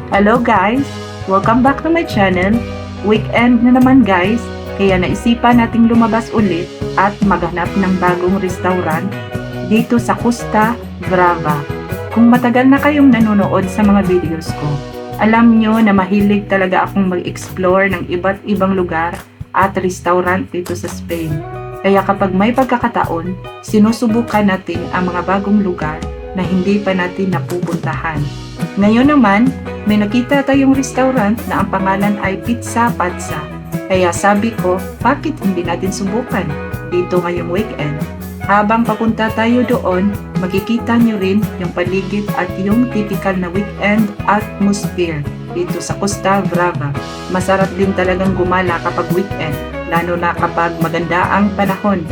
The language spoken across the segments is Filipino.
Hello guys! Welcome back to my channel. Weekend na naman guys, kaya naisipan nating lumabas ulit at maghanap ng bagong restaurant dito sa Costa Brava. Kung matagal na kayong nanonood sa mga videos ko, alam nyo na mahilig talaga akong mag-explore ng iba't ibang lugar at restaurant dito sa Spain. Kaya kapag may pagkakataon, sinusubukan natin ang mga bagong lugar na hindi pa natin napupuntahan. Ngayon naman, may nakita tayong restaurant na ang pangalan ay Pizza Pazza. Kaya sabi ko, bakit hindi natin subukan dito ngayong weekend? Habang papunta tayo doon, makikita nyo rin yung paligid at yung typical na weekend atmosphere dito sa Costa Brava. Masarap din talagang gumala kapag weekend, lalo na kapag maganda ang panahon.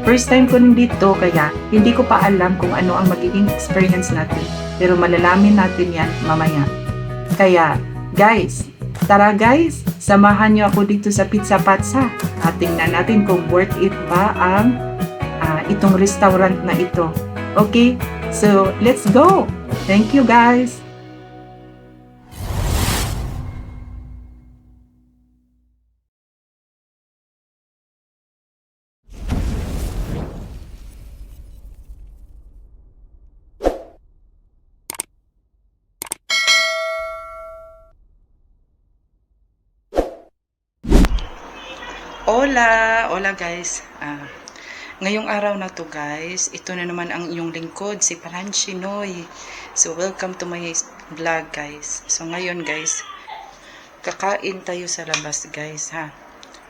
First time ko rin dito kaya hindi ko pa alam kung ano ang magiging experience natin. Pero malalamin natin yan mamaya. Kaya, guys, tara guys, samahan niyo ako dito sa Pizza Pazza at tingnan natin kung worth it ba ang itong restaurant na ito. Okay, so let's go! Thank you guys! Hola guys. Ngayong araw na to guys, ito na naman ang inyong lingkod, si Paranchi Noy. So welcome to my vlog guys. So ngayon guys, kakain tayo sa labas guys ha.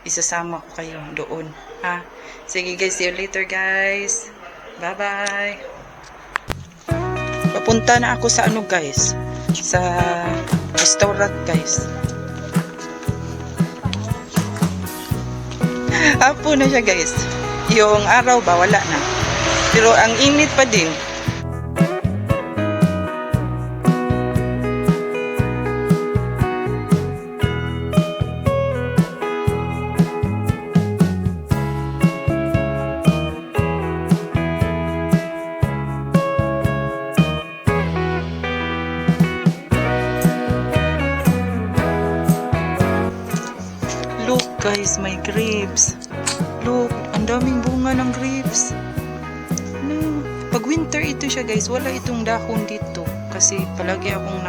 Isasama ko kayo doon ha. Sige guys, see you later guys. Bye bye. Papunta na ako sa ano guys, sa restaurant guys. Apo na siya guys. Yung araw ba wala na. Pero ang init pa din. Look guys, my grapes. Look, ang daming bunga ng grapes. No. Pag winter ito siya guys, wala itong dahon dito. Kasi palagi akong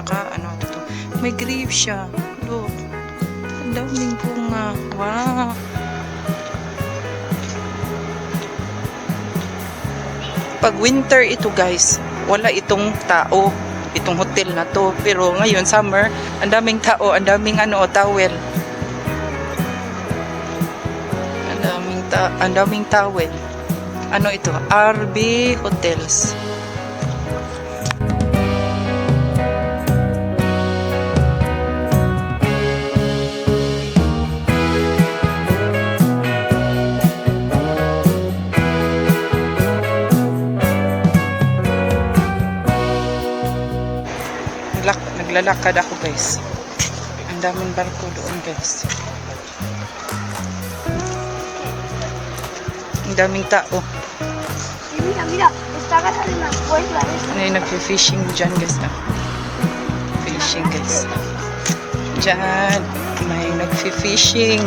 dito. May grapes siya. Look, ang daming bunga. Wow. Pag winter ito guys, wala itong tao. Itong hotel na to. Pero ngayon, summer, ang daming tao, ang daming towel. Ang daming towel. Ano ito? RB Hotels. Naglalakad ako guys. Ang daming barko doon guys. Ang daming tao. Mira, está agarrando una cuerda. Ano yung nag-fishing dyan guys na? Fishing guys. Dyan, may nag-fishing.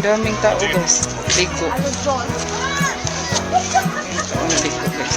Daming tao guys. Ligo. Ano John? Ang ligo guys.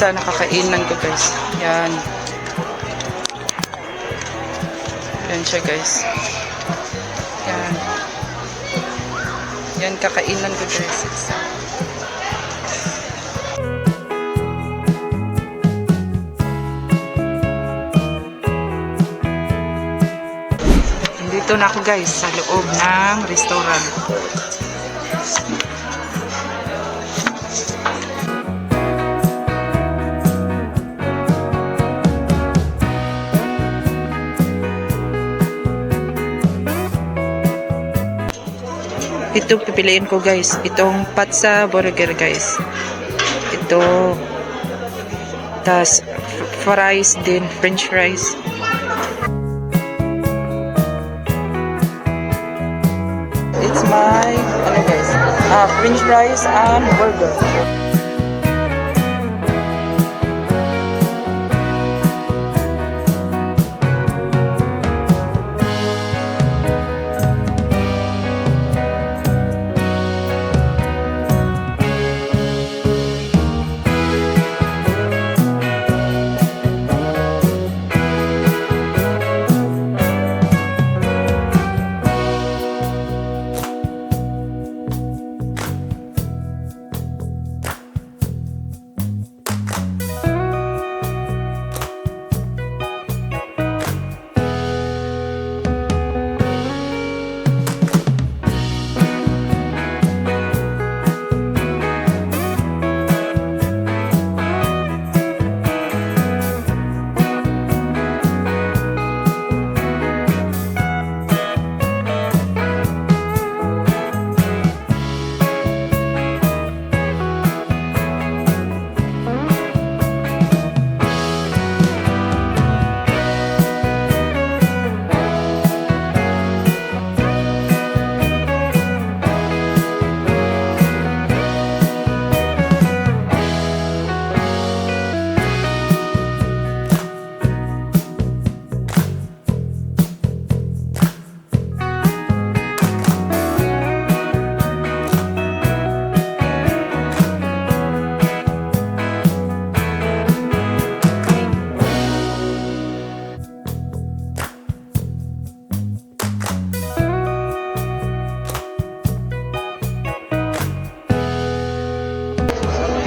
Sa nakakainan ko guys. Yan. Yan siya guys. Yan. Yan kakainan ko guys. Dito na ako guys sa loob ng restaurant. Ito pipiliin ko guys. Itong patsa burger guys. Ito. Tas fries din. French fries. It's my ano guys. French fries and burger.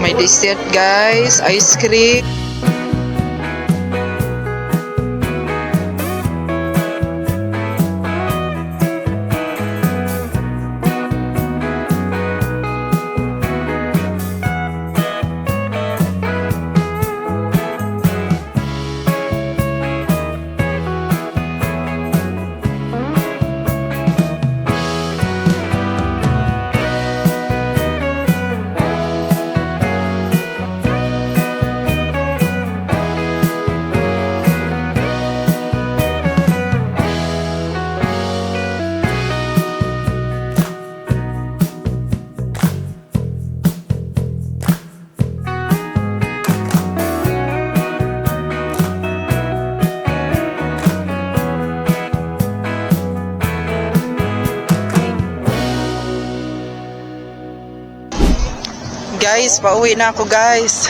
May dessert guys, ice cream. Guys, pauwi na ako guys.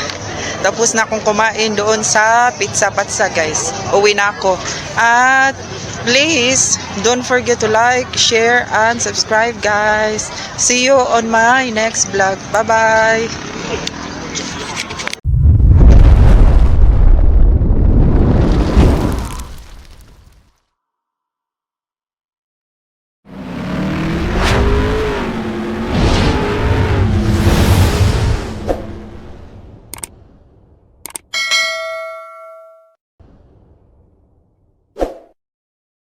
Tapos na akong kumain doon sa Pizza Patsa guys. Uwi na ako. At please, don't forget to like, share, and subscribe guys. See you on my next vlog. Bye-bye!